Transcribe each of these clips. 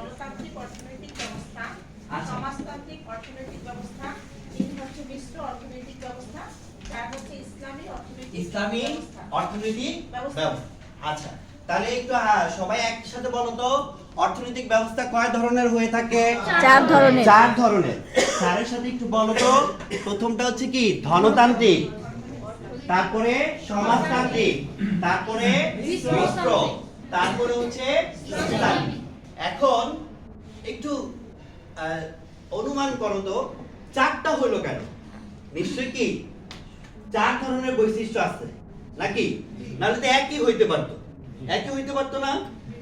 গণতান্ত্রিক অর্থনৈতিক ব্যবস্থা, সমাজতান্ত্রিক অর্থনৈতিক ব্যবস্থা, তিন হচ্ছে মিশ্র অর্থনৈতিক ব্যবস্থা, চার হচ্ছে ইসলামী অর্থনৈতিক ব্যবস্থা। আচ্ছা, তাহলে একটু সবাই একসাথে বলো তো, অর্থনৈতিক ব্যবস্থা কয় ধরনের হয়ে থাকে? চার ধরনের। স্যারের সাথে একটু বলো তো, প্রথমটা হচ্ছে কি? ধনতান্ত্রিক, তারপরে সমাজতান্ত্রিক, তারপরে মিশ্র, তারপরে হচ্ছে ইসলামী। এখন একটু অনুমান করো তো, চারটা হলো কেন? নিশ্চয়ই কি চার ধরনের বৈশিষ্ট্য আছে নাকি? নাহলে তো একই হইতে পারতো, না?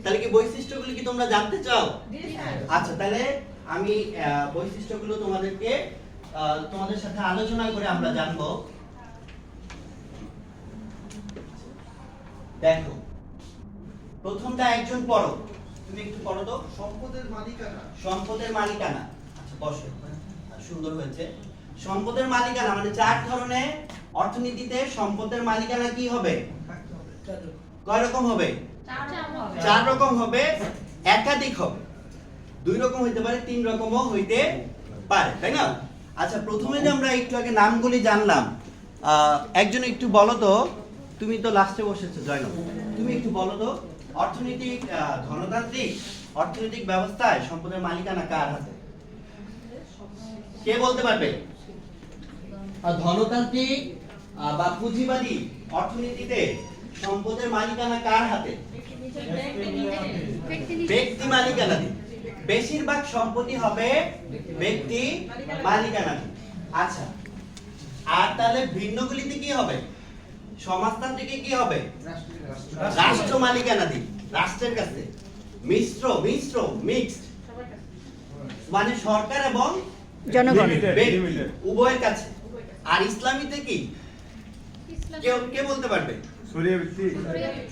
তাহলে কি বৈশিষ্ট্যগুলো কি তোমরা জানতে চাও? আচ্ছা, তাহলে আমি বৈশিষ্ট্যগুলো তোমাদের সাথে আলোচনা করে আমরা জানবো। দেখো, প্রথমটা একজন পড়ো, তুমি একটু পড়ো তো। সম্পদের মালিকানা। আচ্ছা, বসো। সুন্দর হয়েছে। সম্পদের মালিকানা মানে চার ধরনের অর্থনীতিতে সম্পদের মালিকানা কি হবে? কয় রকম হবে? চার রকম হবে, একাধিক হবে। দুই রকম হইতে পারে, তিন রকমও হইতে পারে, তাই না? আচ্ছা, প্রথমে যে আমরা একটু আগে নামগুলি জানলাম, একজন একটু বলো তো, তুমি তো লাস্টে বসেছো জয়নব, তুমি একটু বলো তো, অর্থনৈতিক ধনতান্ত্রিক অর্থনৈতিক ব্যবস্থায় সম্পদের মালিকানা কার হাতে? কে বলতে পারবে? ধনতান্ত্রিক বা পুঁজিবাদী অর্থনীতিতে সম্পদের মালিকানা কার হাতে? ব্যক্তি মালিকানাধীন। বেশিরভাগ সম্পত্তি হবে ব্যক্তি মালিকানাধীন। আচ্ছা, আর তাহলে ভিন্নগুলিতে কি হবে? সমাজতান্ত্রিকে কি হবে? রাষ্ট্র মালিকানাধীন, রাষ্ট্রের কাছে। মিশ্র মিক্সড মানে সরকার এবং জনগণ, উভয়ের কাছে। আর ইসলামীতে কি? কে বলতে পারবে?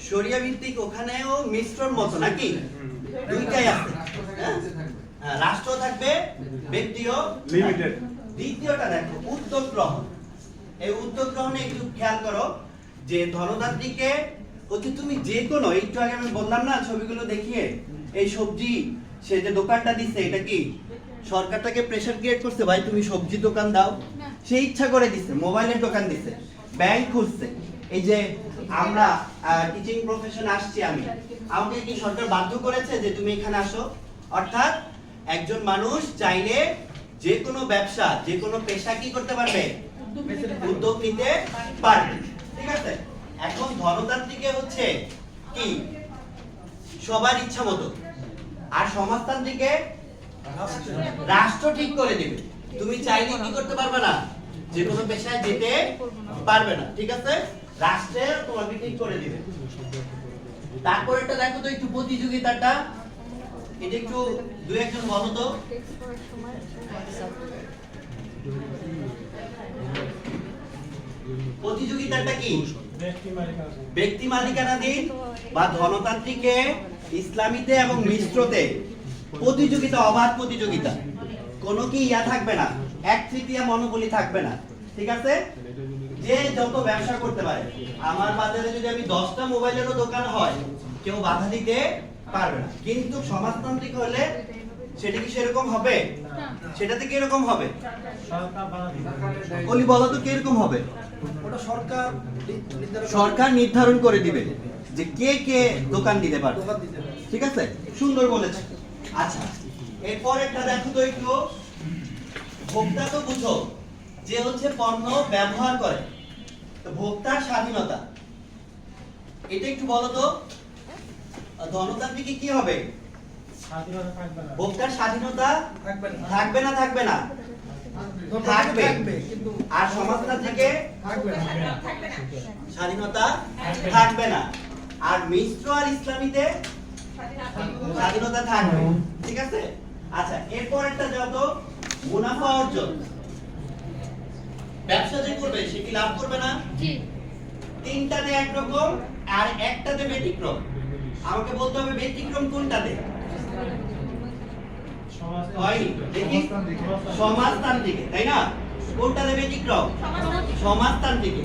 শরিয়া ভিত্তিক, ওখানেও মিশ্রর মতো নাকি? দুইটাই আছে। রাষ্ট্র থাকবে, ব্যক্তিও লিমিটেড। দ্বিতীয়টা দেখো, উদ্যোগ গ্রহণ। এই উদ্যোগ গ্রহণে একটু খেয়াল করো যে ধনতান্ত্রিকে হচ্ছে তুমি যে কোনো, একটু আগে আমি বললাম না ছবিগুলো দেখিয়ে, এই সবজি সে যে দোকানটা দিচ্ছে, এটা কি সরকার তাকে প্রেসার ক্রিয়েট করছে, ভাই তুমি সবজি দোকান দাও? সে ইচ্ছা করে দিচ্ছে। মোবাইলের দোকান দিচ্ছে, ব্যাংক খুলছে। এই যে আমরা টিচিং প্রফেশন আসছি, আমাকে কি সরকার বাধ্য করেছে যে তুমি এখানে আসো? অর্থাৎ একজন মানুষ চাইলে যে কোনো ব্যবসা, যে কোনো পেশা কি করতে পারবে? উদ্যোগ নিতে পারবে, ঠিক আছে? এখন ধনতান্ত্রিকে হচ্ছে কি সবার ইচ্ছা মতো, আর সমাজতান্ত্রিকে রাষ্ট্র ঠিক করে দিবে। তুমি চাইলে কি করতে পারবে না? যে কোনো পেশায় যেতে পারবে না, ঠিক আছে? রাষ্ট্রে তোমাকে ঠিক করে দিবে। তারপর এটা দেখো তো একটু প্রতিযোগিতাটা, এটা একটু দুই একজন বলো তো। প্রতিযোগিতাটা কি? ব্যক্তি মালিকানাধীন বা ধনতান্ত্রিকে, ইসলামীতে এবং মিশ্রতে প্রতিযোগিতা, অবাধ প্রতিযোগিতা। কোনো কি থাকবে না, এক তৃতীয় মনোবলি থাকবে না, ঠিক আছে? যে যত ব্যবসা করতে পারে। আমার বাজারে যদি আমি 10টা মোবাইলেরও দোকান হয়, কেউ বাধা দিতে পারবে না। কিন্তু সমাজতান্ত্রিক হলে সেটা কি সেরকম হবে? সেটাতে কি এরকম হবে? বলি বলো তো কিরকম হবে? ওটা সরকার নির্ধারণ করে দিবে যে কে কে দোকান দিতে পারবে, ঠিক আছে? সুন্দর বলেছে। আচ্ছা, এরপর একটা দেখো তো একটু, ভোক্তা তো বুঝো যে হচ্ছে পণ্য ব্যবহার করে, তো ভোক্তার স্বাধীনতা, এটা একটু বলো তো। ধনতান্ত্রিকে কি হবে? ভোক্তার স্বাধীনতা থাকবে না? থাকবে। আর সমাজতান্ত্রিকে স্বাধীনতা থাকবে না। আর মিশ্র আর ইসলামীতে স্বাধীনতা থাকবে, ঠিক আছে? আচ্ছা, এরপর একটা যত মুনাফা অর্জন, ব্যবসা যে করবে সে কি লাভ করবে না? তিনটাতে একরকম আর একটাতে ব্যতিক্রম। আমাকে বলতে হবে ব্যতিক্রম কোনটাতে? সমাজতান্ত্রিকে, তাই না? কোনটাতে ব্যতিক্রম? সমাজতান্ত্রিকে।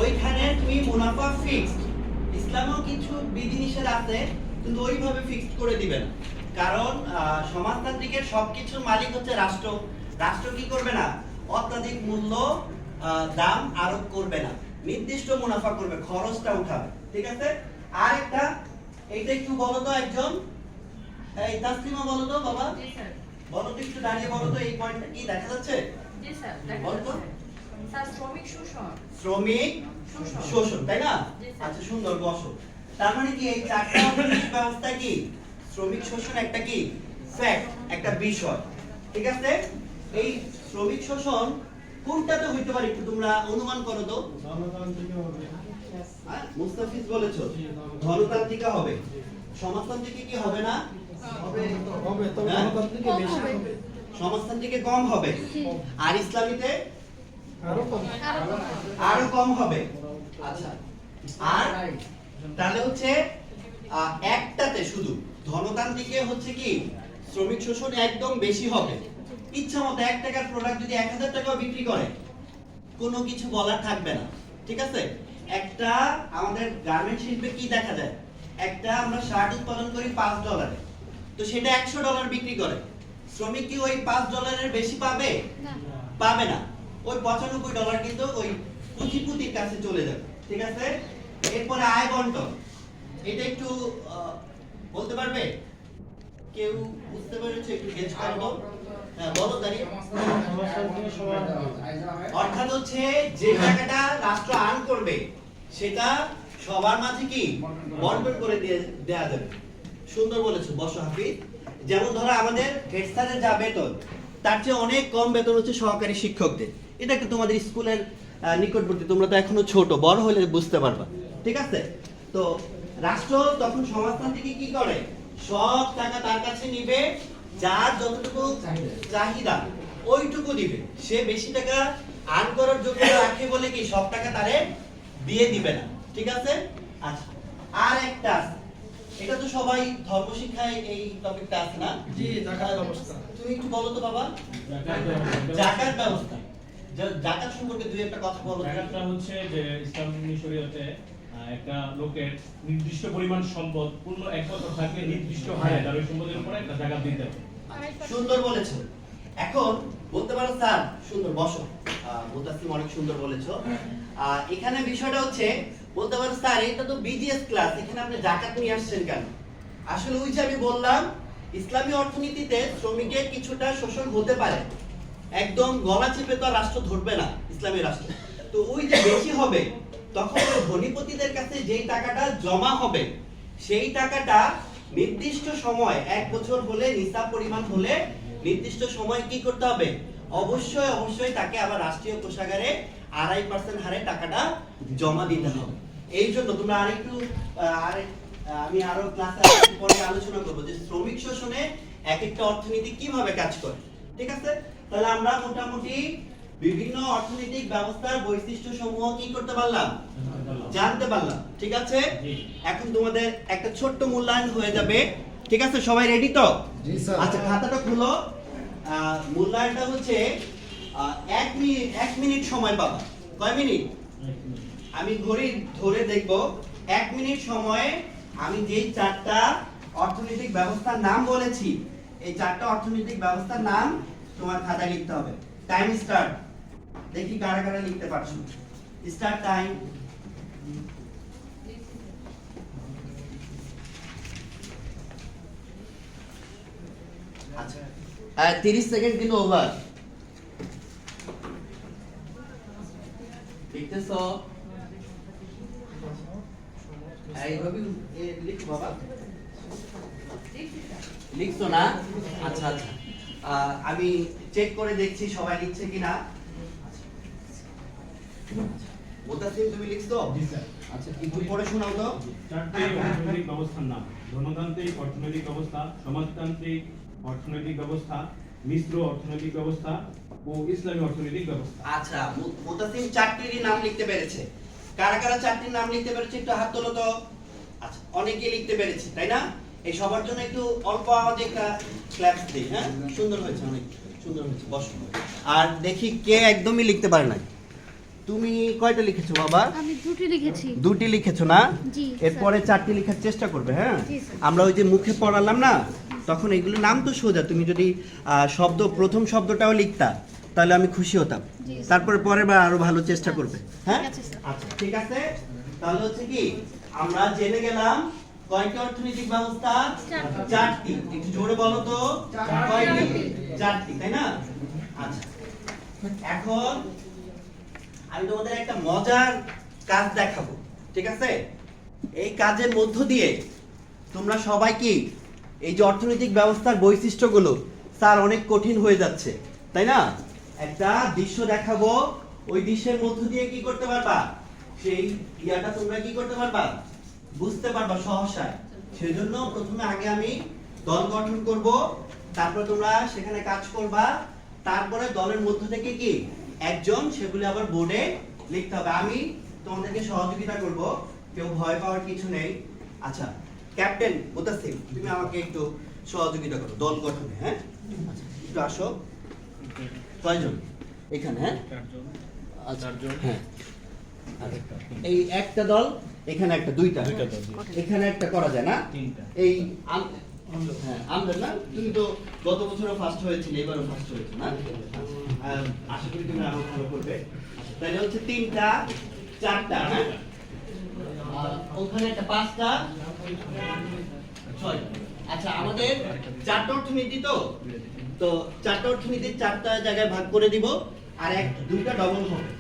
ওইখানে তুমি মুনাফা ফিক্সড। ইসলামেও কিছু বিধিনিষেধ আছে, কিন্তু ওইভাবে ফিক্সড করে দিবে না। কারণ সমাজতান্ত্রিকের সবকিছুর মালিক হচ্ছে রাষ্ট্র। রাষ্ট্র কি করবে না, অত্যাধিক মূল্য দাম আরোপ করবে না, নির্দিষ্ট মুনাফা করবে, খরচটা উঠাবে। ঠিক আছে। আর একটা এইটা একটু বলো তো একজন, এই তাসলিমা বলো তো বাবা, জি স্যার। বলো তো একটু দাঁড়িয়ে বলো তো এই পয়েন্টটা কি দেখা যাচ্ছে? জি স্যার, দেখা বলো তো। যাচ্ছে। স্যার শ্রমিক শোষণ। শ্রমিক শোষণ। শোষণ, তাই না? জি স্যার। আচ্ছা সুন্দর, বসো। তার মানে কি এই চারটা অর্থনৈতিক ব্যবস্থা কি শ্রমিক শোষণ একটা কি ফ্যাক্ট, একটা বিষয়। ঠিক আছে। এই শ্রমিক শোষণ কোনটাতে হইতে পারে একটু তোমরা অনুমান করো তো। মুস্তাফিজ বলেছো ধনতান্ত্রিকা হবে, সমাজতান্ত্রিকে কি হবে না? হ্যাঁ? সমাজতান্ত্রিকে কম হবে, আর ইসলামীতে আরো কম হবে। আচ্ছা, আর তাহলে হচ্ছে একটাতে শুধু ধনতান্ত্রিকে হচ্ছে কি শ্রমিক শোষণ একদম বেশি হবে। ইচ্ছা মতো 1 টাকার প্রোডাক্ট যদি 1000 টাকাও বিক্রি করে কোনো কিছু বলার থাকবে না। ঠিক আছে। একটা আমাদের গার্মেন্ট শিল্পে কি দেখা যায়, একটা আমরা শার্ট উৎপাদন করি $5, তো সেটা $100 বিক্রি করে, শ্রমিক কি ওই $5 বেশি পাবে? পাবে না। ওই $95 কিন্তু ওই পুঁজিপতির কাছে চলে যাবে। ঠিক আছে। এরপরে আয় বন্টন, এটা একটু বলতে পারবে কেউ? বুঝতে পেরেছে? একটু গেস করো। হ্যাঁ বলো দাঁড়িয়ে। অর্থাৎ হচ্ছে যে টাকাটা রাষ্ট্র আর্ন করবে সেটা সবার মাঝে কি বন্টন করে দেয়া যাবে। সুন্দর বলেছো, বসো হাফিজ। যেমন ধরো আমাদের হেড স্যারের যা বেতন তার চেয়ে অনেক কম বেতন হচ্ছে সহকারী শিক্ষকদের। এটা কি তোমাদের স্কুলের নিকটবর্তী, তোমরা তো এখনো ছোট, বড় হলে বুঝতে পারবা। ঠিক আছে। তো রাষ্ট্র তখন সমাজতান্ত্রিক কি করে, সব টাকা তার কাছে নিবে, যার যতটুকু চাহিদা ওইটুকু দিবে, সে বেশি টাকা আর্ন করার যোগ্যতা রাখে বলে কি সব টাকা তারে দিয়ে দিবে না। ঠিক আছে। আচ্ছা, আর একটা আছে, এটা তো সবাই ধর্ম শিক্ষায় এই টপিকটা আছে না? জি, যাকাত ব্যবস্থা। তুমি একটু বলো তো বাবা, যাকাত ব্যবস্থা, যাকাত সম্পর্কে দুই একটা কথা বলো। যাকাতটা হচ্ছে যে ইসলামী শরীয়তে একটা লোকের নির্দিষ্ট পরিমাণ সম্পদ পূর্ণ 1 বছর থাকলে নির্দিষ্ট হারে তার ওই সম্পদের উপরে একটা যাকাত দিতে হবে। সুন্দর বলেছো। এখন বলতে পারো স্যার, সুন্দর, বসো। মুতাসিম অনেক সুন্দর বলেছো। এখানে বিষয়টা হচ্ছে বলতে পারো স্যার এটা তো বিজিএস ক্লাস, এখানে আপনি যাকাত নিয়ে আসছেন কেন? আসলে ওই যে আমি বললাম ইসলামী অর্থনীতিতে শ্রমিকের কিছুটা শোষণ হতে পারে, একদম গলা চেপে তো আর রাষ্ট্র ধরবে না ইসলামী রাষ্ট্র। তো ওই যে বেশি হবে তখন ওই ধনীপতিদের কাছে যেই টাকাটা জমা হবে সেই টাকাটা নির্দিষ্ট সময় 1 বছর হলে, নিসাব পরিমাণ হলে নির্দিষ্ট সময় কি করতে হবে, অবশ্যই তাকে আবার রাষ্ট্রীয় কোষাগারে 2.5% হারে টাকাটা জমা দিতে হবে। এই জন্য তোমরা আরেকটু আমি আরো ক্লাসে পরে আলোচনা করব যে শ্রমিক শোষণে এক একটা অর্থনীতি কিভাবে কাজ করে। ঠিক আছে। তাহলে আমরা মোটামুটি বিভিন্ন অর্থনৈতিক ব্যবস্থার বৈশিষ্ট্য সমূহ কি করতে পারলাম, জানতে পারলাম। ঠিক আছে। এখন তোমাদের একটা ছোট্ট মূল্যায়ন হয়ে যাবে। ঠিক আছে, সবাই রেডি তো? জি স্যার। আচ্ছা খাতাটা খুলো। মূল্যায়নটা হচ্ছে 1 মিনিট সময় পাবা। কয় মিনিট? আমি ঘড়ি ধরে দেখব। 1 মিনিট সময়ে আমি যেই 4টা অর্থনৈতিক ব্যবস্থার নাম বলেছি এই 4টা অর্থনৈতিক ব্যবস্থার নাম তোমার খাতায় লিখতে হবে। Time start. দেখি কারা কারা লিখতে পারছো। Start time. আচ্ছা 30 সেকেন্ড কিন্তু ওভার। লিখতেছো? এইভাবে লিখো বাবা। লিখছো না? আচ্ছা আচ্ছা, আমি চেক করে দেখছি সবাই লিখছে কিনা। মুতাসিম তুমি লিখছো? জি স্যার। আচ্ছা একটু পড়ে শোনাও তো। 4টি অর্থনৈতিক ব্যবস্থার নাম: ধনতান্ত্রিক অর্থনৈতিক ব্যবস্থা, সমাজতান্ত্রিক অর্থনৈতিক ব্যবস্থা, মিশ্র অর্থনৈতিক ব্যবস্থা ও ইসলামী অর্থনৈতিক ব্যবস্থা। আচ্ছা মুতাসিম 4টির নাম লিখতে পেরেছে। কারা কারা 4টির নাম লিখতে পেরেছে একটু হাত তোলো তো। আচ্ছা অনেকেই লিখতে পেরেছে তাই না? এই সবার জন্য একটু অল্প আওয়াজে একটা ক্ল্যাপ দিই। হ্যাঁ সুন্দর হয়েছে, অনেক সুন্দর হয়েছে, বসো। আর দেখি কে একদমই লিখতে পারে না। তুমি কয়টা লিখেছো বাবা? আমি 2টি লিখেছি। 2টি লিখেছো না? জি, এরপরে 4টি লেখার চেষ্টা করবে। হ্যাঁ জি, স্যার। আমরা ওই যে মুখে পড়ালাম না, তখন এগুলো নাম তো সোজা, তুমি যদি শব্দ প্রথম শব্দটাও লিখতা তাহলে আমি খুশি হতাম। তারপরে পরের বার আরো ভালো চেষ্টা করবে। হ্যাঁ, আচ্ছা ঠিক আছে। তাহলে হচ্ছে কি আমরা জেনে গেলাম কয়টি অর্থনৈতিক ব্যবস্থা? চারটি। একটু জোরে বলো তো, কয়টি? চারটি, তাই না? আচ্ছা, এখন আমি তোমাদের একটা মজার কাজ দেখাবো, ঠিক আছে? এই কাজের মধ্য দিয়ে তোমরা সবাই কি এই যে অর্থনৈতিক ব্যবস্থার বৈশিষ্ট্যগুলো স্যার অনেক কঠিন হয়ে যাচ্ছে, তাই না? একটা দৃশ্য দেখাবো, ওই দৃশ্যের মধ্য দিয়ে কি করতে পারবা? সেই ইয়াটা তোমরা কি করতে পারবা? বুঝতে পারবা সহসায়। সেজন্য প্রথমে আগে আমি দল গঠন করব, তারপর তোমরা সেখানে কাজ করবা, তারপরে দলের মধ্য থেকে কি একজন সেগুলি আবার বোর্ডে লিখতে হবে। আমি তোমাদেরকে সহযোগিতা করব, কেউ ভয় পাওয়ার কিছু নেই। আচ্ছা, ক্যাপ্টেন মুতাসিম, তুমি আমাকে একটু সহযোগিতা করো দল গঠনে। হ্যাঁ, আচ্ছা একটু আসো। কয়জন এখানে? হ্যাঁ, চারজন। হ্যাঁ, এই একটা দল, এখানে একটা, দুইটা দল, এখানে একটা করা যায় না? এই হ্যাঁ, আমরা না, তুমি তো গত বছরও ফার্স্ট হয়েছিলে, এবারও ফার্স্ট হয়েছে না? আশা করি তুমি আরো ভালো করবে। তাহলে হচ্ছে তিনটা, চারটা, হ্যাঁ, ওখানে একটা, পাঁচটা, ছয়। আচ্ছা, আমাদের চারটা অর্থনীতি তো চারটা অর্থনীতির চারটা জায়গায় ভাগ করে দিব, আর দুইটা ডবল হবে,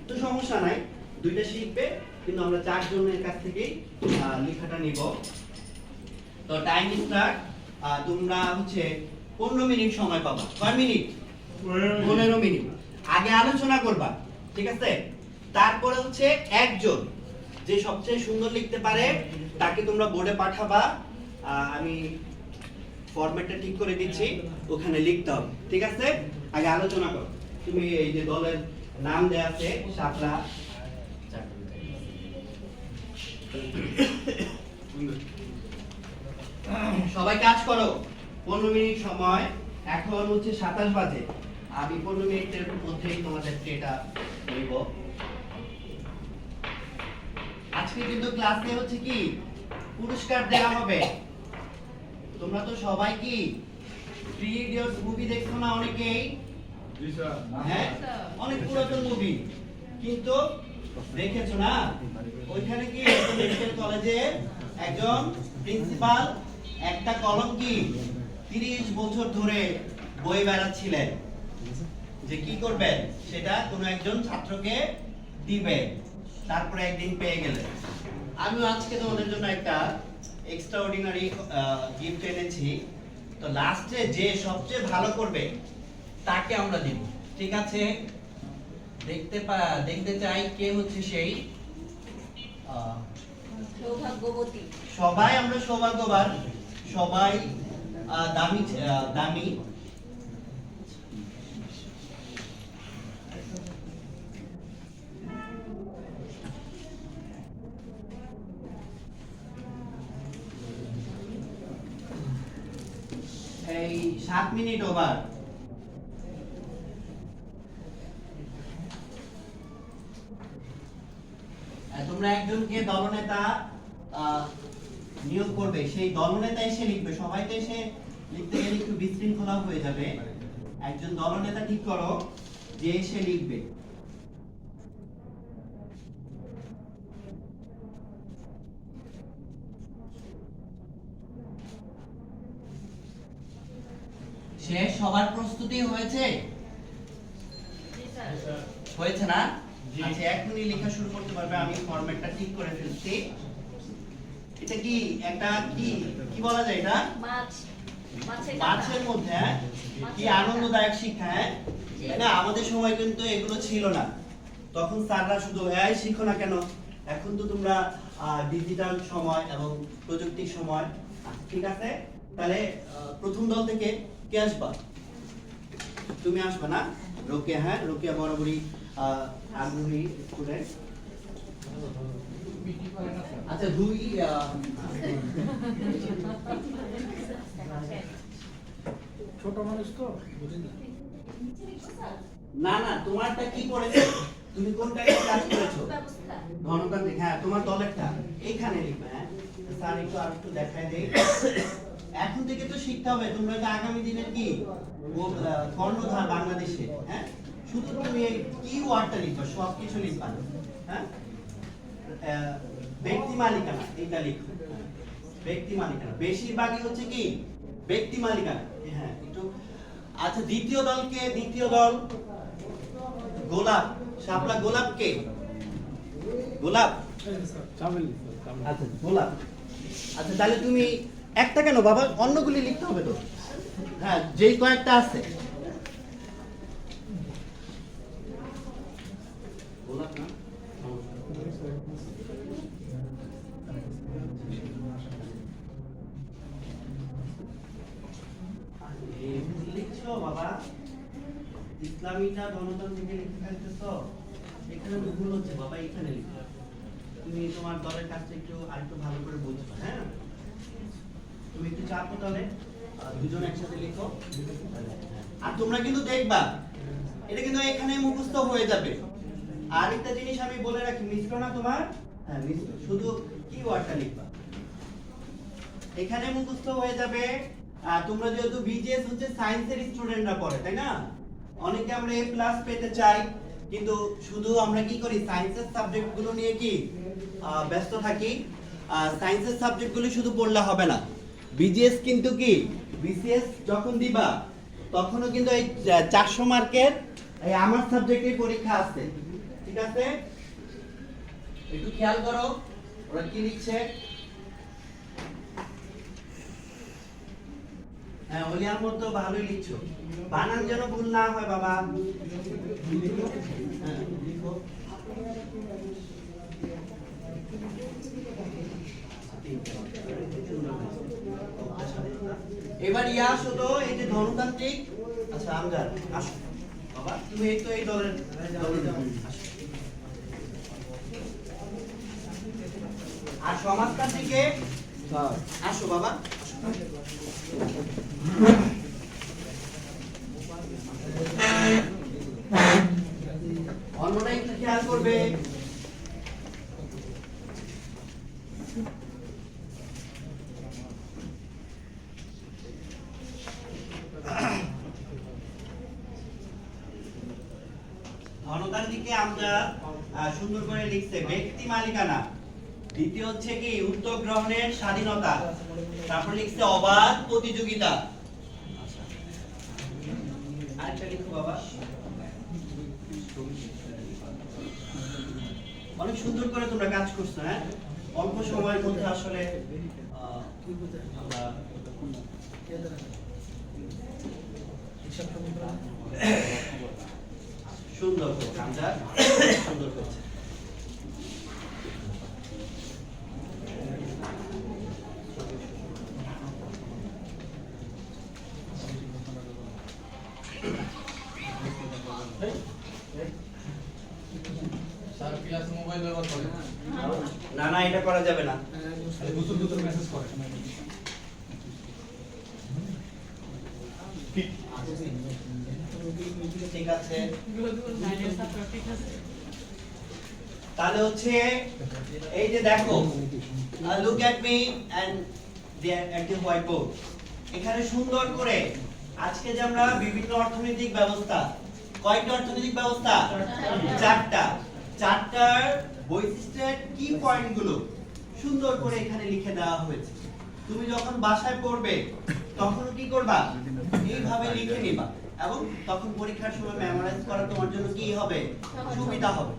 তো সমস্যা নাই, দুইটা শিখবে, কিন্তু আমরা চারজনের কাছ থেকেই লেখাটা নিব। তো টাইম স্টার্ট, তোমরা হচ্ছে 15 মিনিট সময় পাবা। কয় মিনিট? 15 মিনিট। আগে আলোচনা করবা, ঠিক আছে? তারপরে হচ্ছে একজন যে সবচেয়ে সুন্দর লিখতে পারে তাকে তোমরা বোর্ডে পাঠাবা। আমি ফরম্যাটটা ঠিক করে দিচ্ছি, ওখানে লিখতে হবে, ঠিক আছে? আগে আলোচনা করো। তুমি এই যে দলের নাম দেয়া আছে, শাপলা, সবাই কাজ করো। 15 মিনিট সময়, এখন হচ্ছে 27 বাজে। আমি 15 মিনিটের মধ্যেই তোমাদেরকে এটা বলবো। আজকে কিন্তু ক্লাসে হচ্ছে কি পুরস্কার দেওয়া হবে। তোমরা তো সবাই কি থ্রি ইডিয়টস মুভি দেখছো না অনেকেই? হ্যাঁ, অনেক পুরাতন মুভি, কিন্তু দেখেছো না? ওইখানে কি মেডিকেল কলেজে একজন প্রিন্সিপাল একটা কলম কি 30 বছর ধরে বই বেড়াচ্ছিলেন যে কি করবেন, সেটা কোনো একজন ছাত্রকে দিবেন। তারপরে একদিন পেয়ে গেলেন। আমিও আজকে তোমাদের জন্য একটা এক্সট্রাঅর্ডিনারি গিফট এনেছি। তো লাস্টে যে সবচেয়ে ভালো করবে তাকে আমরা দিব, ঠিক আছে? দেখতে চাই কে হচ্ছে সেই সৌভাগ্যবতী। সবাই আমরা সৌভাগ্যবান, সবাই দামি দামি। এই 7 মিনিট ওভার। তোমরা একজনকে দলনেতা নিয়োগ করবে, সেই দলনেতা এসে লিখবে। সবাই তো এসে লিখতে গেলে একটু বিশৃঙ্খলা হয়ে যাবে। একজন দলনেতা ঠিক করো যে এসে লিখবে। শেষ? সবার প্রস্তুতি হয়েছে? হয়েছে না? আচ্ছা, এখনই লেখা শুরু করতে পারবে। আমি ফরম্যাটটা ঠিক করে ফেলছি। এটা কি একটা কি বলা যায় এটা? মাছের মধ্যে, হ্যাঁ? কি আনন্দদায়ক শিক্ষা, হ্যাঁ? না, আমাদের সময় কিন্তু এগুলো ছিল না। তখন স্যাররা শুধু এই শিখো না কেন। এখন তো তোমরা ডিজিটাল সময় এবং প্রযুক্তির সময়, ঠিক আছে? তাহলে প্রথম দল থেকে কে আসবা? তুমি আসবে না? রোকেয়া, হ্যাঁ, রোকেয়া বরাবরই আগ্রহী স্টুডেন্ট। আচ্ছা, দুই ছোট মানুষ তো বুঝেন না। না, তোমারটা কি পড়েছো? তুমি কোনটা কাজ করেছো? গণতান্ত্রিক, হ্যাঁ, তোমার দলেরটা এইখানে লিখবে। হ্যাঁ, স্যার একটু আর একটু দেখায় দেই। এখন তো থেকে তো শিখতে হবে, তোমরা যে আগামী দিনের কি কর্ণধার বাংলাদেশে, হ্যাঁ? শুধু তুমি এই কি ওয়ার্ডটা লিখবা, সব কিছু লিখবা না, হ্যাঁ? ব্যক্তি মালিকানা এটা লিখো, ব্যক্তি মালিকানা বেশিরভাগই হচ্ছে কি ব্যক্তি মালিকানা, হ্যাঁ একটু। আচ্ছা দ্বিতীয় দল গোলাপ, শাপলা গোলাপ কে? গোলাপ, চামেলি আচ্ছা গোলাপ। আচ্ছা তাহলে তুমি একটা কেন বাবা, অন্যগুলি লিখতে হবে তো, হ্যাঁ যেই কয়েকটা আছে। গোলাপ না, লিখছো বাবা, ইসলামীটা গণতন্ত্রকে লিখতে থাকতেছ, এখানে তো ভুল হচ্ছে বাবা, এখানে লিখো। তুমি তোমার দলের কাজটা একটু আরেকটু ভালো করে বুঝবে, হ্যাঁ? তুমি একটু চাপো তাহলে, দুজন একসাথে লিখো। আর তোমরা কিন্তু দেখবা এটা কিন্তু এখানে মুখস্থ হয়ে যাবে। আরেকটা জিনিস আমি বলে রাখি, মিশ্র না তোমার, হ্যাঁ মিশ্র, শুধু কি ওয়ার্ডটা লিখবা, এখানে মুখস্থ হয়ে যাবে। তোমরা যেহেতু বিজিএস হচ্ছে সায়েন্সের স্টুডেন্টরা পড়ে, তাই না? অনেকে আমরা এ প্লাস পেতে চাই, কিন্তু শুধু আমরা কি করি, সায়েন্সের সাবজেক্টগুলো নিয়ে কি ব্যস্ত থাকি। সায়েন্সের সাবজেক্টগুলো শুধু পড়লে হবে না, বিজিএস কিন্তু কি বিসিএস যখন দিবা তখনও কিন্তু এই 400 মার্কের এই আমার সাবজেক্টের পরীক্ষা আছে, ঠিক আছে? একটু খেয়াল করো ওরা কি লিখছে। হ্যাঁ ওলিয়ার মতো ভালোই লিখছো, বানান যেন ভুল না হয় বাবা। হ্যাঁ, লিখো। এবার ইয়া আসো তো, এই যে ধর্মতান্ত্রিক, আচ্ছা আমজাদ আসো বাবা, তুমি এই তো এই দলের আসো। আর সমাজতান্ত্রিকে আসো বাবা, অন্যটা একটু খেয়াল করবে। ধনতান্ত্রিকে আমরা সুন্দর করে লিখছে ব্যক্তি মালিকানা, দ্বিতীয় হচ্ছে কি উদ্যোগ গ্রহণের স্বাধীনতা, তারপর লিখছে অবাধ প্রতিযোগিতা। আরেকটা লিখো বাবা, অনেক সুন্দর করে তোমরা কাজ করছো, হ্যাঁ অল্প সময়ের মধ্যে আসলে আমরা সুন্দর করে কামটা সুন্দর করছে। না না এটা করা যাবে না, মেসেজ করে ঠিক আছে। তাহলে হচ্ছে এই যে দেখো, look at me and at the white board, এখানে সুন্দর করে আজকে যে আমরা বিভিন্ন অর্থনৈতিক ব্যবস্থা, কয়টা অর্থনৈতিক ব্যবস্থা? চারটার বৈশিষ্ট্যের কি পয়েন্টগুলো সুন্দর করে এখানে লিখে দেওয়া হয়েছে। তুমি যখন বাসায় পড়বে তখন কি করবা, এইভাবে লিখে নিবা, এবং তখন পরীক্ষার সময় মেমোরাইজ করা তোমার জন্য কি হবে, সুবিধা হবে।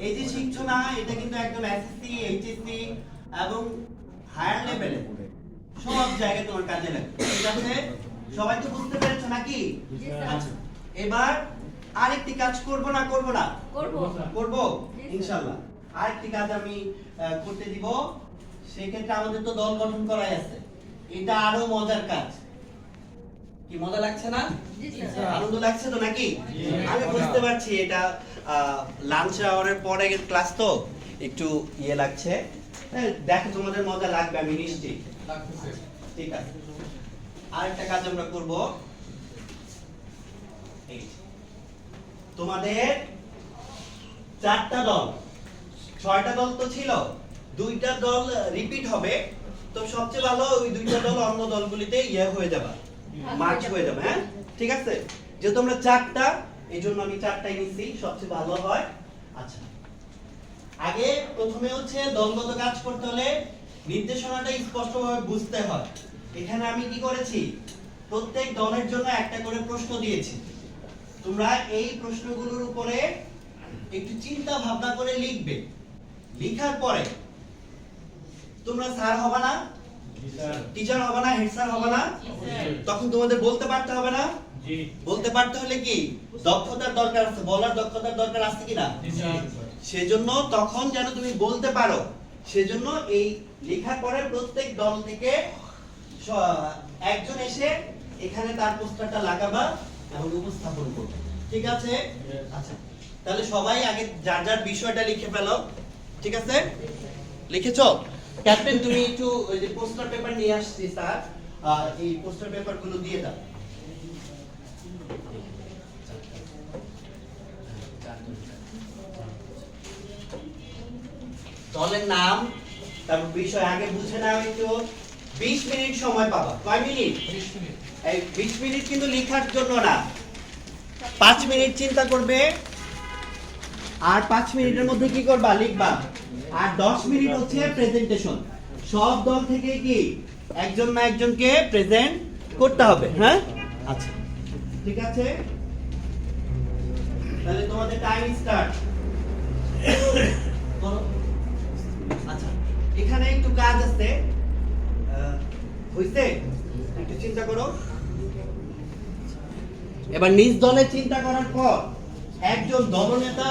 এই যে শিখছো না, এটা কিন্তু একদম এসএসসি, এইচএসসি এবং হায়ার লেভেলে সব জায়গায় তোমার কাজে লাগবে, ঠিক আছে? সবাই তো বুঝতে পেরেছো নাকি? আচ্ছা এবার আরেকটি কাজ করব না করব না করব ইনশাআল্লাহ। আরেকটি কাজ আমি করতে দিব, সেই ক্ষেত্রে আমাদের তো দল গঠন করাই আছে, এটা আরো মজার কাজ। কি মজা লাগছে না? আনন্দ লাগছে তো নাকি? আমি বুঝতে পারছি এটা লাঞ্চ আওয়ারের পরে ক্লাস তো একটু ইয়ে লাগছে, দেখো তোমাদের মজা লাগবে আমি নিশ্চিত, ঠিক আছে? আরেকটা কাজ আমরা করব, তোমাদের 4টা দল, 6টা দল তো ছিল, 2টা দল রিপিট হবে, তো সবচেয়ে ভালো ওই দুইটা দল অন্য দলগুলিতে ইয়ে হয়ে যাবে, মার্চ হয়ে যাবে। হ্যাঁ ঠিক আছে, যেহেতু আমরা চারটা, এই জন্য আমি চারটাই নিচ্ছি, সবচেয়ে ভালো হয়। আচ্ছা, আগে প্রথমে হচ্ছে দলগত কাজ করতে হলে নির্দেশনাটা স্পষ্টভাবে বুঝতে হয়। এখানে আমি কি করেছি, প্রত্যেক দলের জন্য একটা করে প্রশ্ন দিয়েছি। তোমরা এই প্রশ্নগুলোর উপরে একটু চিন্তা ভাবনা করে লিখবে। লেখার পরে তোমরা স্যার হবে না, টিচার হবে না, হেড স্যার হবে না, তখন তোমাদের বলতে পারতে হবে না। বলতে পারতে হলে কি দক্ষতার দরকার আছে, বলার দক্ষতার দরকার আছে কিনা? সেজন্য তখন যেন তুমি বলতে পারো, সেজন্য এই লেখার পরে প্রত্যেক দল থেকে একজন এসে এখানে তার পোস্টারটা লাগাবা এবং উপস্থাপন করবে। ঠিক আছে? আচ্ছা, তাহলে সবাই আগে যার যার বিষয়টা লিখে ফেলো। ঠিক আছে, লিখেছো? ক্যাপ্টেন তুমি একটু ওই যে পোস্টার পেপার নিয়ে আসছি স্যার, এই পোস্টার পেপার গুলো দিয়ে দাও। দলের নাম, তারপর বিষয় আগে বুঝে নাও একটু। 20 মিনিট সময় পাবা। কয় মিনিট? 20 মিনিট। এই 20 মিনিট কিন্তু লেখার জন্য না, 5 মিনিট চিন্তা করবে, আর 5 মিনিটের মধ্যে কি করবা? লিখবা। আর 10 মিনিট হচ্ছে প্রেজেন্টেশন। সব দল থেকে কি একজন না একজনকে প্রেজেন্ট করতে হবে। হ্যাঁ আচ্ছা ঠিক আছে, তাহলে তোমাদের টাইম স্টার্ট করো। আচ্ছা, এখানে একটু কাজ আছে, হইছে? একটু চিন্তা করো। এবার নিজ দলে চিন্তা করার পর একজন দলনেতা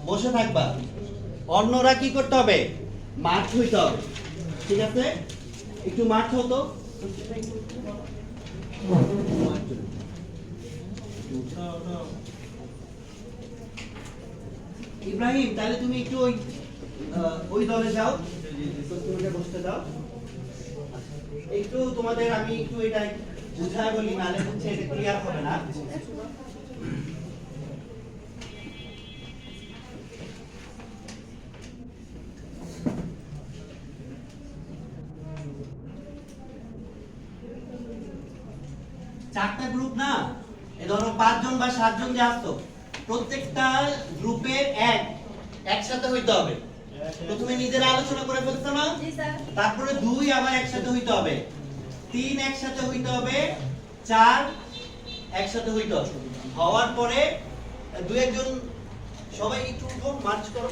বসে থাকবা, অন্যরা কি করতে হবে? মার্চ হইতে হবে। ঠিক আছে, একটু মার্চ হতো। ইব্রাহিম, তাহলে তুমি একটু ওই দলে যাও, তুমি বসতে দাও। একটু তোমাদের আমি একটু এটা বুঝায় বলি, নালে হচ্ছে এটা ক্লিয়ার হবে না। চারটা গ্রুপ না, এ ধরো 5 জন বা 7 জন যে আসতো, প্রত্যেকটা গ্রুপের একসাথে হইতে হবে। প্রথমে নিজেরা আলোচনা করে ফেলছো না, তারপরে 2 আবার একসাথে হইতে হবে, 3 একসাথে হইতে হবে, 4 একসাথে হইতে হবে। হওয়ার পরে 2-1 জন সবাই একটু উঠো, মার্চ করো।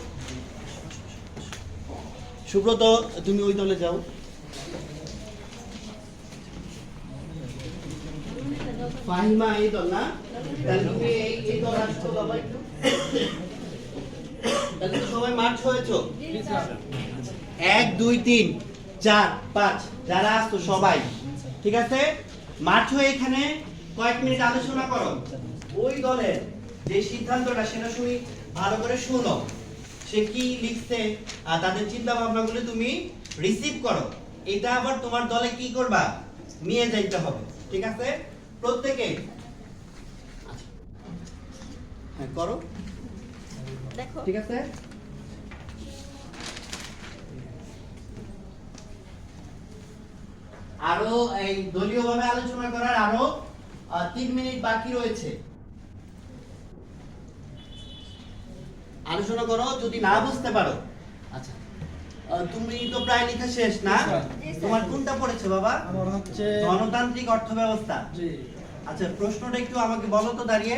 সুব্রত তুমি ওই দলে যাও। ফাহিমা এই দল না, তাহলে তুমি এই দল আসছো বাবা একটু। তাহলে তো সবাই মার্চ হয়েছো। 1 2 3 4 5 যারা আসছো সবাই, ঠিক আছে? মার্চ হয়ে এখানে কয়েক মিনিট আলোচনা করো। ওই দলের যে সিদ্ধান্তটা সেটা শুনি ভালো করে শুনো, সে কি লিখছে আর তাদের চিন্তা ভাবনাগুলো তুমি রিসিভ করো। এটা আবার তোমার দলে কি করবা? নিয়ে যাইতে হবে। ঠিক আছে, প্রত্যেকে হ্যাঁ করো। দেখো ঠিক আছে, আরো এই দলীয়ভাবে আলোচনা করার আরো 3 মিনিট বাকি রয়েছে। আলোচনা করো যদি না বুঝতে পারো। আচ্ছা, তুমি তো প্রায় লেখা শেষ না? তোমার কোনটা পড়েছে বাবা? আমার হচ্ছে গণতান্ত্রিক অর্থব্যবস্থা। জি। আচ্ছা, প্রশ্নটা একটু আমাকে বলো তো দাঁড়িয়ে।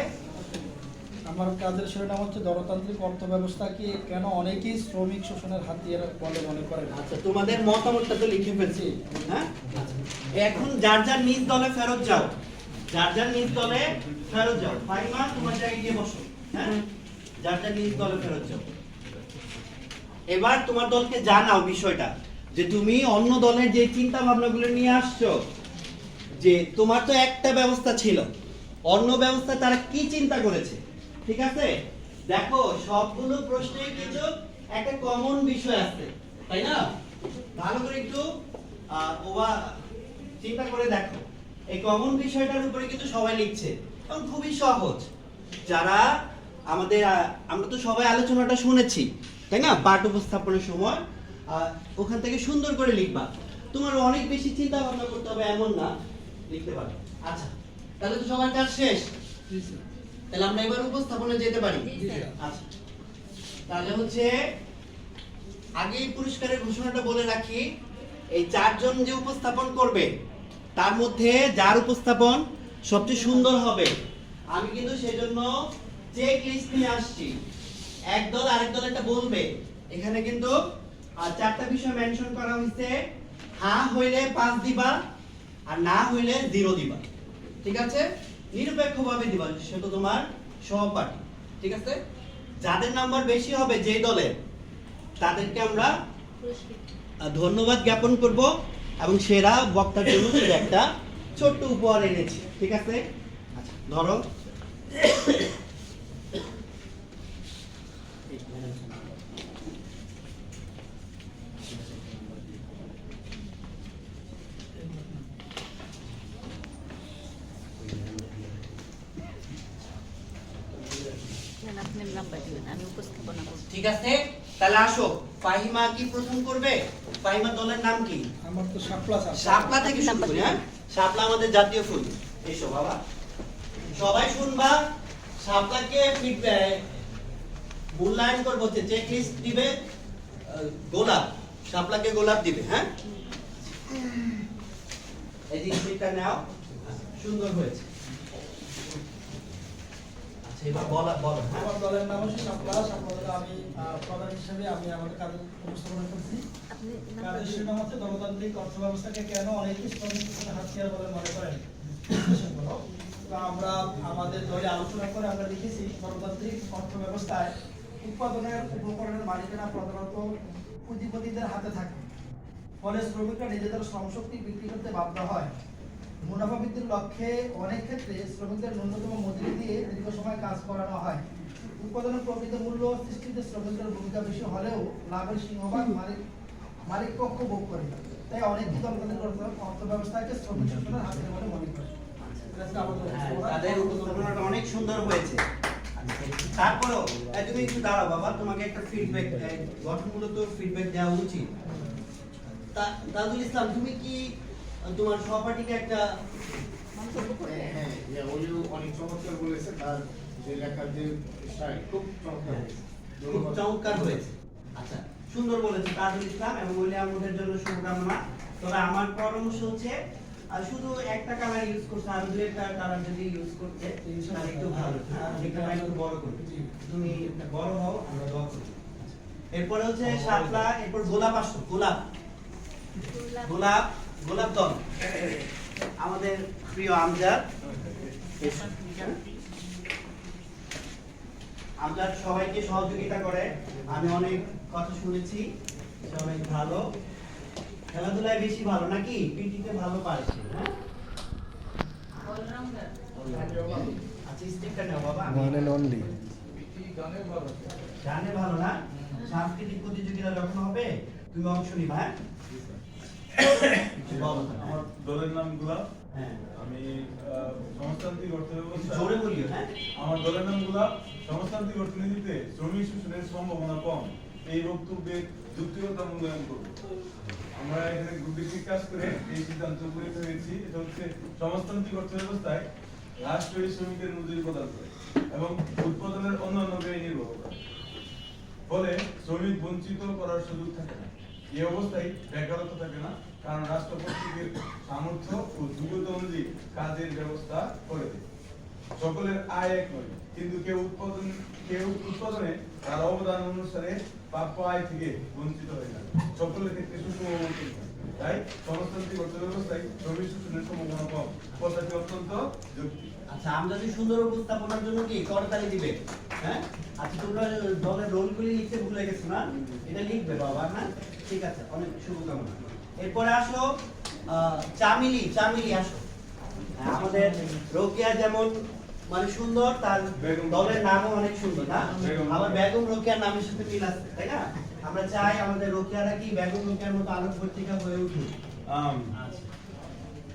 আমার কাজের শিরোনাম হচ্ছে গণতান্ত্রিক অর্থব্যবস্থা কি কেন অনেকেই শ্রমিক শোষণের হাতিয়ার বলে মনে করেন। আচ্ছা, তোমাদের মতামতটা তো লিখে ফেলছি। হ্যাঁ, এখন যার যার নিজ দলে ফেরত যাও, যার যার নিজ দলে ফেরত যাও। ফাইমা তোমার জায়গায় গিয়ে বসো। হ্যাঁ, যার যার নিজ দলে ফেরত যাও। এবার তোমার দলকে জানাও বিষয়টা, যে তুমি অন্য দলের যে চিন্তা ভাবনাগুলো নিয়ে আসছো, যে তোমার তো একটা ব্যবস্থা ছিল, অন্য ব্যবস্থা তারা কি চিন্তা করেছে। ঠিক আছে, দেখো সবগুলো প্রশ্নে কিন্তু একটা কমন বিষয় আছে, তাই না? ভালো করে একটু চিন্তা করে দেখো, এই কমন বিষয়টার উপরে কিন্তু সবাই লিখছে এবং খুবই সহজ। যারা আমাদের আমরা তো সবাই আলোচনাটা শুনেছি, তাই না? পাঠ উপস্থাপনের সময় ওখান থেকে সুন্দর করে লিখবা। তোমার অনেক বেশি চিন্তা ভাবনা করতে হবে এমন না, লিখতে পারো। আচ্ছা, তাহলে তো সবার কাজ শেষ। তাহলে আমরা এবার উপস্থাপনে যেতে পারি। আচ্ছা, তাহলে হচ্ছে আগেই পুরস্কারের ঘোষণাটা বলে রাখি। এই চারজন যে উপস্থাপন করবে তার মধ্যে যার উপস্থাপন সবচেয়ে সুন্দর হবে, আমি কিন্তু সেজন্য চেক লিস্ট নিয়ে আসছি। এক দল আরেক দল এটা বলবে। এখানে কিন্তু চারটা বিষয় মেনশন করা হয়েছে। হ্যাঁ হইলে 5 দিবা, আর না হইলে 0 দিবা। ঠিক আছে? নিরপেক্ষভাবে দিবা, সেটা তোমার সহপাঠী। ঠিক আছে? যাদের নাম্বার বেশি হবে যেই দলের, তাদেরকে আমরা ধন্যবাদ জ্ঞাপন করব এবং সেরা বক্তার জন্য শুধু একটা ছোট্ট উপহার এনেছি। ঠিক আছে? আচ্ছা, ধরো আপনার নাম্বার দিবেন, আমি উপস্থাপনা করব। ঠিক আছে, তাহলে আসো। ফাহিমা কি প্রথম করবে? ফাহিমা দলের নাম কি? আমার তো শাপলা স্যার। শাপলা থেকে শুরু করি। হ্যাঁ, শাপলা আমাদের জাতীয় ফুল। এসো বাবা, সবাই শুনবা। শাপলাকে ফিডব্যাক মূল্যায়ন করবো, চেক লিস্ট দিবে। গোলাপ, শাপলাকে গোলাপ দিবে। হ্যাঁ, এই জিনিসটা নাও, সুন্দর হয়েছে। আচ্ছা, এবার বলো বলো। হ্যাঁ, আমার দলের নাম হচ্ছে শাপলা। শাপলা দলে আমি প্রধান হিসেবে আমি আমাদের কাজের উপস্থাপনা করছি। আপনি কাজের শিরোনাম হচ্ছে গণতান্ত্রিক অর্থব্যবস্থাকে কেন অনেকেই শ্রমিক শোষণের হাতিয়ার বলে মনে করেন। বিশ্লেষণ করো। তো আমরা আমাদের দলে আলোচনা করে আমরা লিখেছি গণতান্ত্রিক অর্থব্যবস্থায় উৎপাদনের উপকরণের মালিকানা প্রধানত পুঁজিপতিদের হাতে থাকে। ফলে শ্রমিকরা নিজেদের শ্রমশক্তি বিক্রি করতে বাধ্য হয়। মুনাফা বৃদ্ধির লক্ষ্যে অনেক ক্ষেত্রে শ্রমিকদের ন্যূনতম মজুরি দিয়ে দীর্ঘ সময় কাজ করানো হয়। উৎপাদনের প্রকৃত মূল্য সৃষ্টিতে শ্রমিকদের ভূমিকা বেশি হলেও লাভের সিংহভাগ মালিক পক্ষ ভোগ করে। তাই অনেকেই গণতান্ত্রিক অর্থব্যবস্থাকে শ্রমিক শোষণের হাতিয়ার বলে মনে করে। তাদের উপস্থাপনাটা অনেক সুন্দর হয়েছে। তারপরেও তুমি একটু দাঁড়াও বাবা, তোমাকে একটা ফিডব্যাক, গঠনমূলক ফিডব্যাক দেওয়া উচিত। তাজুল ইসলাম, তুমি কি তোমার সহপাঠীকে একটা মন্তব্য করবেন? হ্যাঁ, উনিও অনেক চমৎকার বলেছে, তার যে লেখার যে স্টাইল খুব চমৎকার হয়েছে। খুব চমৎকার হয়েছে। আচ্ছা, সুন্দর বলেছে তাজুল ইসলাম এবং ওলিয়ামদের জন্য শুভকামনা। তবে আমার পরামর্শ হচ্ছে শুধু একটা কালার ইউজ করছে, আর দুই একটা কালার যদি ইউজ করতে তাহলে একটু ভালো। এখানে একটু বড় করবে, তুমি বড় হও, আমরা দোয়া করি। এরপরে হচ্ছে শাপলা, এরপর গোলাপ আসো। গোলাপ গোলাপ গোলাপ দল আমাদের প্রিয় আমজাদ। আমজাদ সবাইকে সহযোগিতা করে, আমি অনেক কথা শুনেছি, সে অনেক ভালো, খেলাধুলায় বেশি ভালো নাকি, পিটিতে ভালো পারে। হ্যাঁ, আচ্ছা, স্টিকটা নাও বাবা। গানে ভালো না? সাংস্কৃতিক প্রতিযোগিতা যখন হবে তুমি অংশ নিবা। হ্যাঁ, বলো। আমার দলের নাম গোলাপ। হ্যাঁ, আমি সমাজতান্ত্রিক অর্থব্যবস্থা। জোরে বলিও। হ্যাঁ, আমার দলের নাম গোলাপ। সমাজতান্ত্রিক অর্থনীতিতে শ্রমিক শোষণের সম্ভাবনা কম, এই বক্তব্যের যুক্তিগত মূল্যায়ন করব। আমরা এখানে গ্রুপ ভিত্তিক কাজ করে এই সিদ্ধান্ত উপনীত হয়েছি। এটা হচ্ছে সমাজতান্ত্রিক অর্থব্যবস্থায় রাষ্ট্রীয় শ্রমিকের মজুরি প্রদান করে এবং উৎপাদনের অন্যান্য ব্যয় নির্বাহ করে। ফলে শ্রমিক বঞ্চিত করার সুযোগ থাকে না। এই অবস্থায় বেকারত্ব থাকে না, কারণ রাষ্ট্র কর্তৃকের সামর্থ্য ও যোগ্যতা অনুযায়ী কাজের ব্যবস্থা করে দেয়। সকলের আয় এক নয়, কিন্তু কেউ উৎপাদনে তার অবদান অনুসারে প্রাপ্য আয় থেকে বঞ্চিত হয় না। সকলের ক্ষেত্রে সুষম বন্টন হয়। তাই সমাজতান্ত্রিক অর্থব্যবস্থায় শ্রমিক শোষণের সম্ভাবনা কম। কথাটি অত্যন্ত যৌক্তিক। আচ্ছা, আমরা যদি সুন্দর উপস্থাপনার জন্য কি করতালি দিবে? হ্যাঁ, আচ্ছা, তোমরা দলের রোলগুলি লিখতে ভুলে গেছো না? এটা লিখবে বাবা। হ্যাঁ, ঠিক আছে, অনেক শুভকামনা। এরপরে আসো চামিলি। চামিলি আসো। হ্যাঁ, আমাদের রোকেয়া যেমন মানে সুন্দর, তার দলের নামও অনেক সুন্দর না? আমার বেগম রোকেয়ার নামের সাথে মিল আছে, তাই না? আমরা চাই আমাদের রোকেয়ারা কি বেগম রোকেয়ার মতো আলোক পত্রিকা হয়ে উঠুক। আচ্ছা,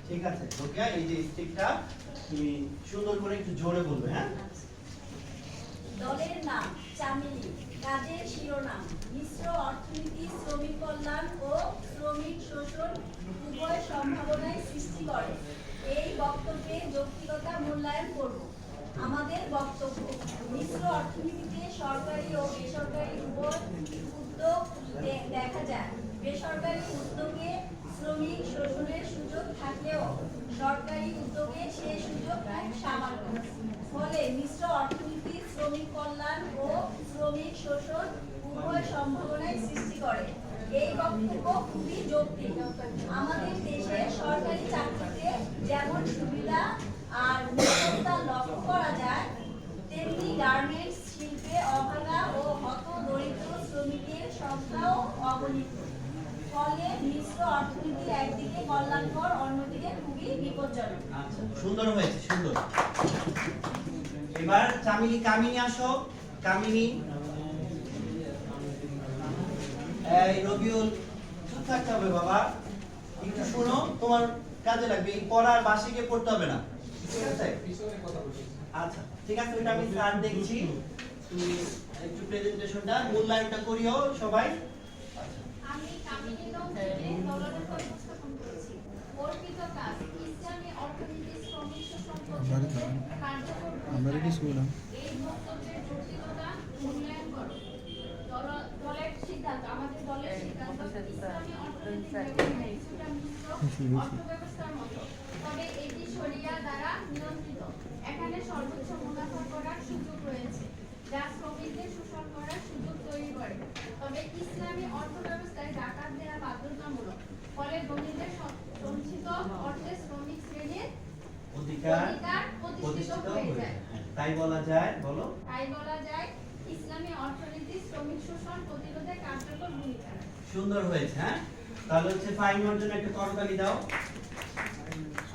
ঠিক আছে রোকেয়া, এই যে স্টিকটা তুমি সুন্দর করে একটু জোরে বলবে। হ্যাঁ, দলের নাম চামেলি। কাজের শিরোনাম মিশ্র অর্থনীতি শ্রমিক কল্যাণ ও শ্রমিক শোষণ উভয় সম্ভাবনায় সৃষ্টি করে। এই বক্তব্যে যৌক্তিকতা মূল্যায়ন করব। আমাদের বক্তব্য, মিশ্র অর্থনীতিতে সরকারি ও বেসরকারি উভয় উদ্যোগ দেখা যায়। বেসরকারি উদ্যোগে শ্রমিক শোষণের সুযোগ থাকলেও সরকারি উদ্যোগে সে সুযোগ প্রায় সামান্য। ফলে মিশ্র অর্থনীতি শ্রমিক কল্যাণ ও শ্রমিক শোষণ উভয় সম্ভাবনায় সৃষ্টি করে। এই বক্তব্য খুবই যৌক্তিক। আমাদের দেশে সরকারি চাকরিতে যেমন সুবিধা আর নিরাপত্তা লক্ষ্য করা যায়, তেমনি গার্মেন্টস শিল্পে অভাগা ও হত দরিদ্র শ্রমিকের সংখ্যাও অগণিত। ফলে মিশ্র অর্থনীতি একদিকে কল্যাণকর, অন্যদিকে খুবই বিপজ্জনক। আচ্ছা, সুন্দর হয়েছে, সুন্দর। এবার কামিনী আসো। কামিনী, এই রবিউল, চুপ থাকতে হবে বাবা, একটু শোনো, তোমার কাজে লাগবে। এই পড়ার বাসে গিয়ে পড়তে হবে না, ঠিক আছে? আচ্ছা ঠিক আছে, ওইটা আমি স্যার দেখছি। তুমি একটু প্রেজেন্টেশনটা মূল্যায়নটা করিও সবাই। আমি কামিনী নং থেকে দলনেতা উপস্থাপন করেছি। অর্পিত কাজ ইসলামী অর্থনীতি শ্রমিক শোষণ প্রতিরোধে কার্যকর ভূমিকা। এই বক্তব্যের যৌক্তিকতা মূল্যায়ন করো। দলের সিদ্ধান্ত, আমাদের দলের সিদ্ধান্ত ইসলামী অর্থনীতি ব্যবস্থা কিছুটা মিশ্র অর্থব্যবস্থার মতো, তবে এটি শরিয়া দ্বারা নিয়ন্ত্রিত। এখানে সর্বোচ্চ মুনাফা করার সুযোগ রয়েছে, যা শ্রমিকদের শোষণ করার সুযোগ তৈরি করে। তবে ইসলামী অর্থব্যবস্থায় জাকাত দেওয়া বাধ্যতামূলক, ফলে ধনীদের সঞ্চিত অর্থে শ্রমিক শ্রেণীর অধিকার প্রতিষ্ঠিত হয়ে যায়। তাই বলা যায়, বলো। তাই বলা যায় ইসলামী অর্থনীতি শ্রমিক শোষণ প্রতিরোধে কার্যকর ভূমিকা রাখে। সুন্দর হয়েছে, হ্যাঁ? তাহলে হচ্ছে ফাইনাল জন্য একটা করতালি দাও।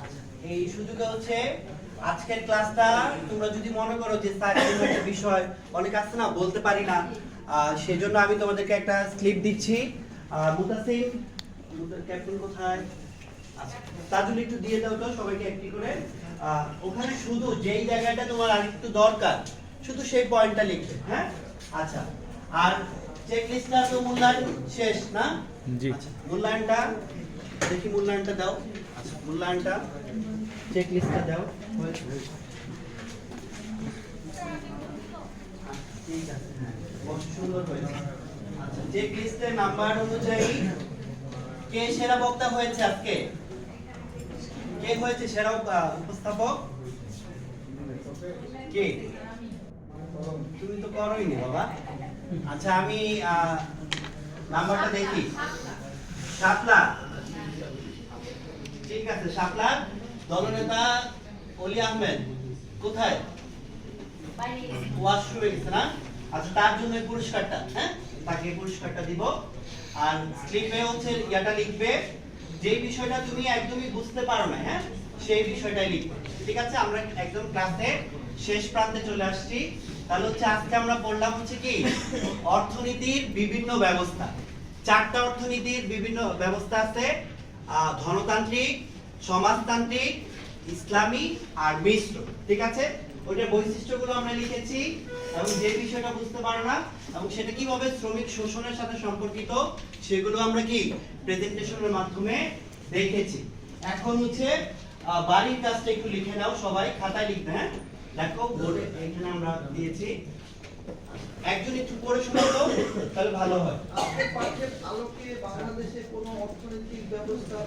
আচ্ছা, এই সুযোগে হচ্ছে আজকের ক্লাসটা তোমরা যদি মনে করো যে স্যার একটা বিষয় অনেক আছে না, বলতে পারি না, সেজন্য আমি তোমাদেরকে একটা স্লিপ দিচ্ছি। মুতাসিম, ক্যাপ্টেন কোথায়? আচ্ছা, তাজুল একটু দিয়ে দাও তো সবাইকে একটি করে। ওখানে শুধু যেই জায়গাটা তোমার আরেকটু দরকার, শুধু সেই পয়েন্টটা লিখবে, হ্যাঁ? আচ্ছা, আর চেকলিস্টটা তো মূল্যায়ন শেষ না? জি। আচ্ছা, মূল্যায়নটা দেখি, মূল্যায়নটা দাও। আচ্ছা, মূল্যায়নটা চেকলিস্টটা দাও। ঠিক আছে, হ্যাঁ, বহুত সুন্দর হয়েছে। আচ্ছা, চেকলিস্টের নাম্বার অনুযায়ী কে সেরা বক্তা হয়েছে আজকে? কে হয়েছে সেরা উপস্থাপক? কে? তুমি তো করোই নি বাবা। আচ্ছা, আমি নাম্বারটা দেখি। শাপলা, ঠিক আছে। শাপলা দলনেতা অলি আহমেদ কোথায়? ওয়াশরুমে গেছে না? আচ্ছা, তার জন্য এই পুরস্কারটা, হ্যাঁ, তাকে পুরস্কারটা দিব। আর স্লিপে হচ্ছে ইয়াটা লিখবে, যে বিষয়টা তুমি একদমই বুঝতে পারো না, হ্যাঁ, সেই বিষয়টাই লিখবে, ঠিক আছে? আমরা একদম ক্লাসে শেষ প্রান্তে চলে আসছি। তাহলে হচ্ছে আজকে আমরা পড়লাম হচ্ছে কি, অর্থনীতির বিভিন্ন ব্যবস্থা। চারটা অর্থনীতির বিভিন্ন ব্যবস্থা আছে, ধনতান্ত্রিক, সমাজতান্ত্রিক, ইসলামী আর মিশ্র, ঠিক আছে? ওইটার বৈশিষ্ট্যগুলো আমরা লিখেছি, এবং যে বিষয়টা বুঝতে পারো না এবং সেটা কিভাবে শ্রমিক শোষণের সাথে সম্পর্কিত, সেগুলো আমরা কি প্রেজেন্টেশনের মাধ্যমে দেখেছি। এখন হচ্ছে বাড়ির কাজটা একটু লিখে নাও, সবাই খাতায় লিখবে, হ্যাঁ? দেখো বোর্ডে এখানে আমরা দিয়েছি, একজন একটু পড়ে শোনাতো তাহলে ভালো হয়। আপনার পাঠের আলোকে বাংলাদেশে কোনো অর্থনৈতিক ব্যবস্থা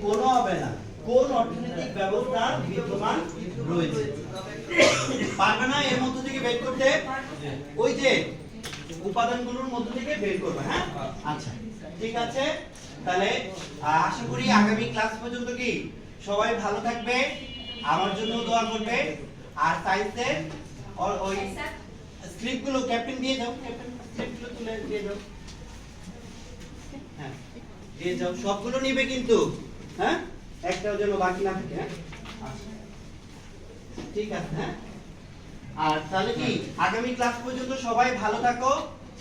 কোনো হবে না, কোন অর্থনৈতিক ব্যবস্থা বিদ্যমান রয়েছে পারবে না এর মধ্য থেকে বের করতে, ওই যে উপাদানগুলোর মধ্য থেকে বের করবে, হ্যাঁ? আচ্ছা, ঠিক আছে। তাহলে আশা করি আগামী ক্লাস পর্যন্ত কি সবাই ভালো থাকবে, আমার জন্য দোয়া করবে। আর সায়েন্সের ওই স্লিপগুলো ক্যাপ্টেন দিয়ে যাও, ক্যাপ্টেন স্লিপগুলো তুলে দিয়ে যাও, হ্যাঁ দিয়ে যাও, সবগুলো নিবে কিন্তু, হ্যাঁ, একটাও যেন বাকি না থাকে, হ্যাঁ? আচ্ছা, ঠিক আছে, হ্যাঁ। আর তাহলে কি আগামী ক্লাস পর্যন্ত সবাই ভালো থাকো,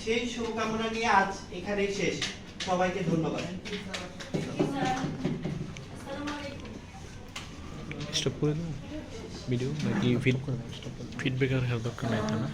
সেই শুভকামনা নিয়ে আজ এখানেই শেষ। সবাইকে ধন্যবাদ। স্টপ করে দাও ভিডিও, নাকি ফিডব্যাক আর দরকার নাই, তাই না?